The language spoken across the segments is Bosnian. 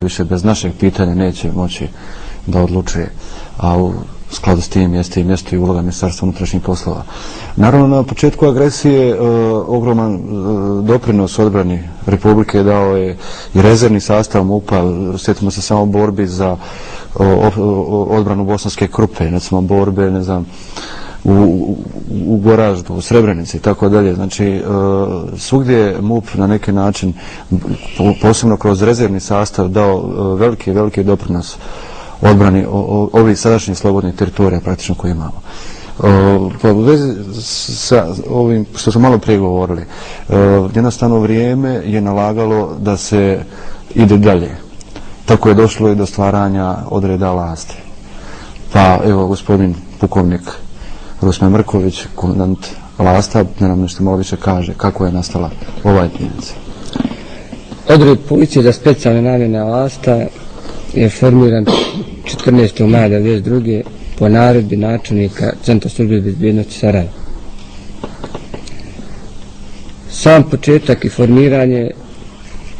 više bez našeg pitanja neće moći da odlučuje, a u skladu s tim jeste i mjesto i uloga Ministarstva unutrašnjih poslova. Naravno, na početku agresije ogroman doprinos odbrani Republike dao je i rezervni sastav MUP-a. Sjetimo se samo borbi za odbranu Bosanske Krupe, recimo borbe, ne znam, u Goraždu, u Srebrenici i tako dalje. Znači, svugdje je MUP na neki način, posebno kroz rezervni sastav, dao veliki doprinos odbrani ovih sadašnjih slobodnih teritorija praktično koje imamo. Pa u vezi sa ovim što smo malo prije govorili, jednostavno vrijeme je nalagalo da se ide dalje. Tako je došlo i do stvaranja odreda vlasti. Pa evo, gospodin pukovnik Rusme Mrković, komandant Lasta, da nam nešto malo više kaže kako je nastala ova jedinica. Odred policije za specijalne namjene Lasta je formiran 14. maja 1992. po naredbi načelnika Centra službe bezbjednosti Sarajeva. Sam početak i formiranje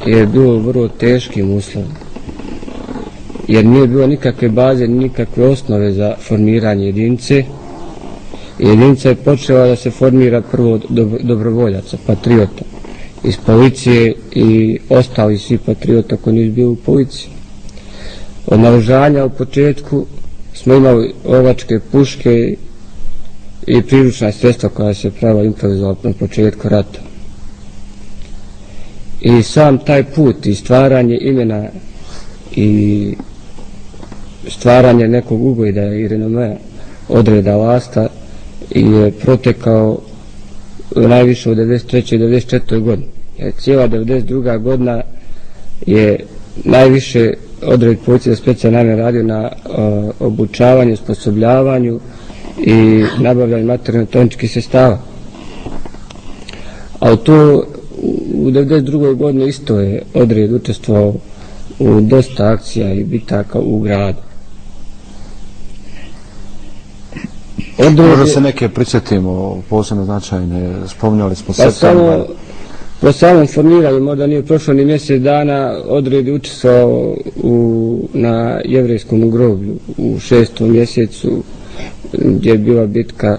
je bilo vrlo teškim uslovima, jer nije bilo nikakve baze, nikakve osnove za formiranje jedinice. Jedinica je počela da se formira prvo od dobrovoljaca, patriota, iz policije i ostali svi patriota koji nisu bili u policiji. Od naoružanja u početku smo imali lovačke puške i priručna sredstva koja se pravo improvizovala na početku rata. I sam taj put i stvaranje imena i stvaranje nekog ugleda i renomea odreda Lasta je protekao najviše u 1993. i 1994. godini. Jer cijela 1992. godina je najviše odred policije za specijalne namjene radio na obučavanju, osposobljavanju i nabavljanju materijalno-tehničkih sredstava. A to u 1992. godini isto je odred učestvovao u dosta akcija i bitaka u gradu. Možda se neke prisjetimo posebno značajne, spominjali smo septembar. Po samom formiranju, možda nije prošlo ni mjesec dana, odred je učestvovao na jevrejskom groblju u 6. mjesecu, gdje je bila bitka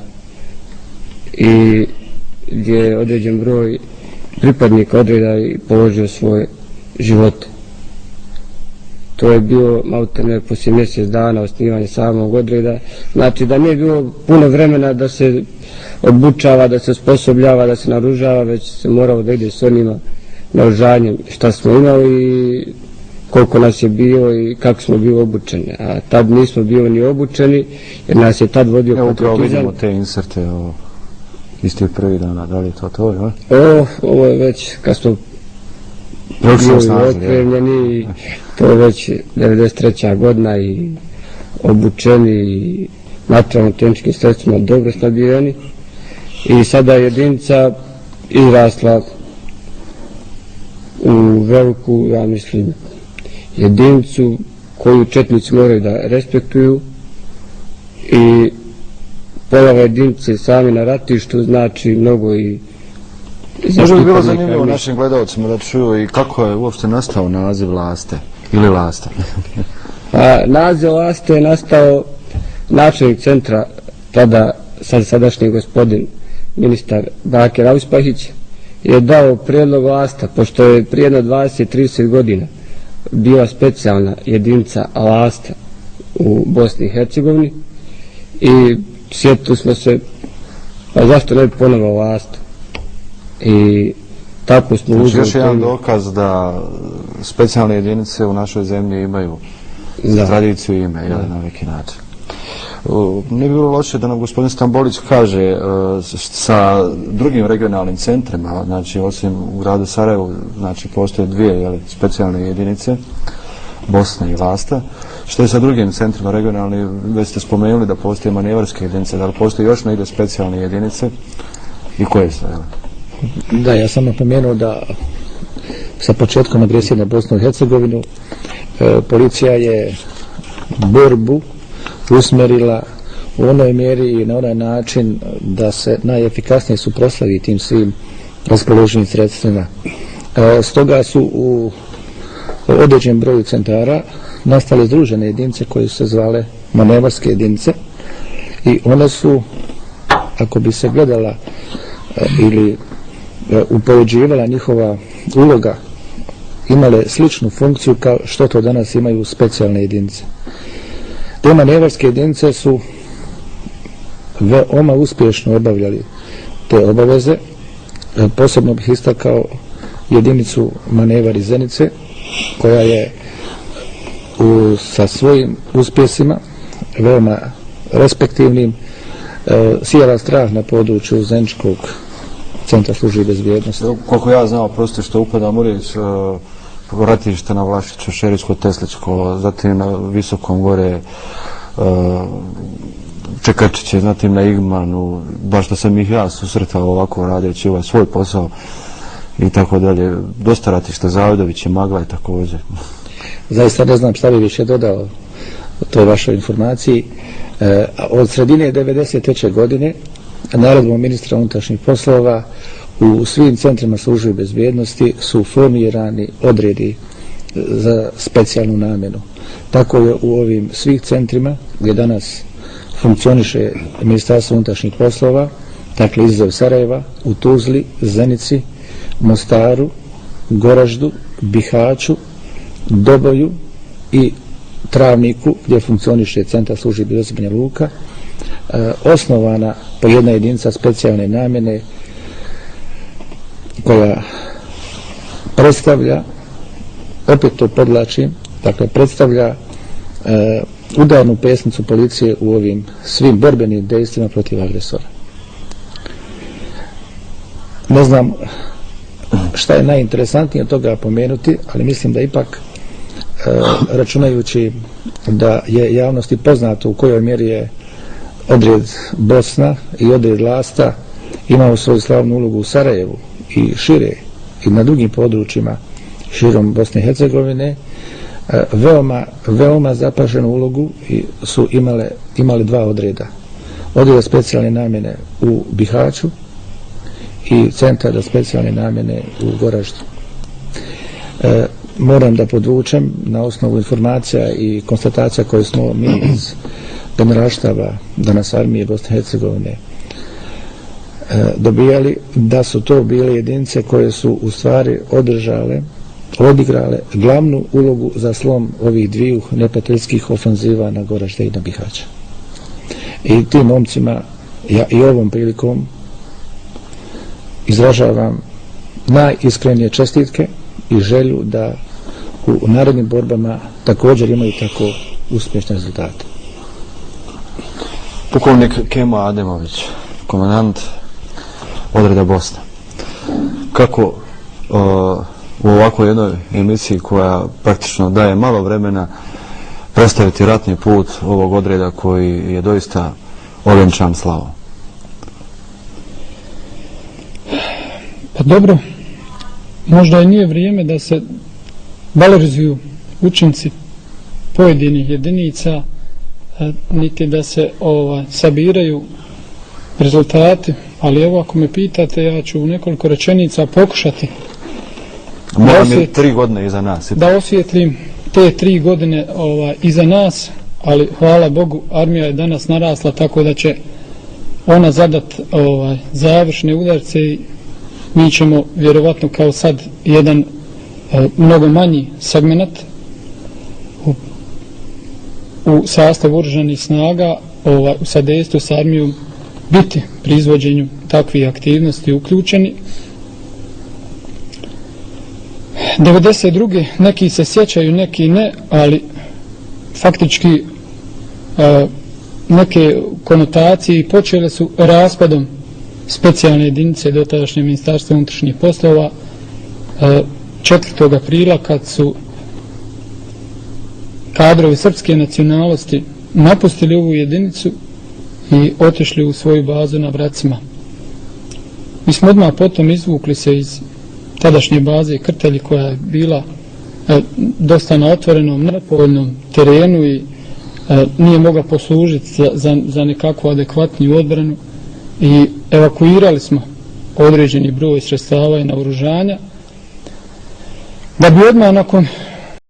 i gdje je određen broj pripadnika odreda i položio svoje živote. To je bilo maltene poslije mjesec dana osnivanje samog odreda. Znači da nije bilo puno vremena da se obučava, da se osposobljava, da se naoružava, već se moralo da ide s onima naoružanjem šta smo imali i koliko nas je bilo i kako smo bili obučeni. A tad nismo bili ni obučeni jer nas je tad vodio patriotizam. Evo upravo vidimo te inserte iz tih prvih dana, da li je to, jel? Ovo je već kad smo bili opremljeni, to je već 1993. godina i obučeni i materijalno-tehničkim sredstvima dobro snabdijeni. I sada je jedinica izrasla u veliku, ja mislim, jedinicu koju četnici moraju da respektuju i pojava jedinice sami na ratištu znači mnogo i možda bi bilo zanimljivo našim gledalcima da čuju i kako je uopšte nastao naziv Laste ili Lasta. Naziv Laste je nastao, načelnik centra, tada sadašnji gospodin ministar Bakir Auspahić, je dao prijedlog Lasta, pošto je prije jedno 20-30 godina bila specijalna jedinica Lasta u Bosni i Hercegovini i sjetili smo se, pa zašto ne bi ponovo Lasta? I tako smo uzeli. Još jedan dokaz da specijalne jedinice u našoj zemlji imaju tradiciju i ime, na neki način. Ne bi bilo loše da nam gospodin Stambolić kaže sa drugim regionalnim centrima, znači osim u gradu Sarajevu, znači postoje dvije specijalne jedinice, Bosna i Lasta. Što je sa drugim centrima regionalnim, već ste spomenuli da postoje manevarske jedinice, da li postoje još negdje specijalne jedinice i koje su? Da, ja sam napomenuo da sa početkom agresije na Bosnu i Hercegovinu policija je borbu usmjerila u onoj mjeri i na onaj način da se najefikasnije suprotstavi tim svim raspoloženim sredstvima. Stoga su u određenom broju centara nastale združene jedinice koje su se zvale manevarske jedinice i one su, ako bi se gledala ili upoređivala njihova uloga, imale sličnu funkciju kao što to danas imaju specijalne jedinice. Te manevarske jedinice su veoma uspješno obavljali te obaveze. Posebno bih istakao jedinicu manevar iz Zenice, koja je sa svojim uspjesima veoma respektivnim sijala strah na području Zeničkog centra službe bezbjednosti. Koliko ja znao, prosto što upadam u riječ, ratište na Vlašiću, Šeričko, Tesličko, zatim na Visokom gore, Čekačiće, zatim na Igmanu, baš da sam ih ja susretao ovako radeći ovaj svoj posao i tako dalje. Dosta ratišta, Zavidović je Magla i također. Zaista ne znam šta bi više dodao toj vašoj informaciji. Od sredine 1993. godine naredbom ministra unutrašnjih poslova u svim centrima službe bezbjednosti su formirani odredi za specijalnu namjenu. Tako je u ovim svih centrima gdje danas funkcioniše Ministarstvo unutrašnjih poslova, dakle izuzev Sarajeva, u Tuzli, Zenici, Mostaru, Goraždu, Bihaću, Doboju i Travniku, gdje funkcioniše centar službe bezbjednosti Banja Luka, osnovana po jedna jedinica specijalne namjene koja predstavlja, opet to podlačim, dakle predstavlja udarnu pesnicu policije u ovim svim borbenim dejstvima protiv agresora. Ne znam šta je najinteresantnije od toga pomenuti, ali mislim da ipak računajući da je javnosti poznato u kojoj mjeri je odred Bosna i odred Lasta imao svoju slavnu ulogu u Sarajevu i šire i na drugim područjima širom Bosne i Hercegovine, veoma zapaženu ulogu su imali dva odreda. Odreda specijalne namjene u Bihaću i centar za specijalne namjene u Goraždu. Moram da podvučem na osnovu informacija i konstatacija koje smo mi iz generalštaba danas armije Bosne i Hercegovine dobijali, da su to bile jedinice koje su u stvari odigrale glavnu ulogu za slom ovih dviju neprijateljskih ofanziva na Goražde i na Bihaća. I tim momcima ja i ovom prilikom izražavam najiskrenije čestitke i želju da u narednim borbama također imaju tako uspješne rezultate. Pukovnik Kemo Ademović, komandant odreda Bosna. Kako u ovakvoj jednoj emisiji koja praktično daje malo vremena predstaviti ratni put ovog odreda koji je doista ovjenčan slavom? Pa dobro, možda i nije vrijeme da se valorizuju učinci pojedinih jedinica, niti da se sabiraju rezultati, ali evo ako me pitate, ja ću u nekoliko rečenica pokušati Moram je 3 godine iza nas. Da osvijetlim te 3 godine iza nas, ali hvala Bogu armija je danas narasla tako da će ona zadat završne udarce i mi ćemo vjerovatno kao sad jedan mnogo manji segment u sastavu oružanih snaga u sadejstvu s armijom biti pri izvođenju takvih aktivnosti uključeni. 92. neki se sjećaju, neki ne, ali faktički neke konotacije počele su raspadom specijalne jedinice dotadašnje Ministarstva unutrašnjih poslova 4. aprila kad su kadrovi srpske nacionalnosti napustili ovu jedinicu i otišli u svoju bazu na Vracima. Mi smo odmah potom izvukli se iz tadašnje baze Krtelji koja je bila dosta na otvorenom, nepovoljnom terenu i nije mogla poslužiti za nekakvu adekvatniju odbranu i evakuirali smo određeni broj sredstava i naoružanja da bi odmah nakon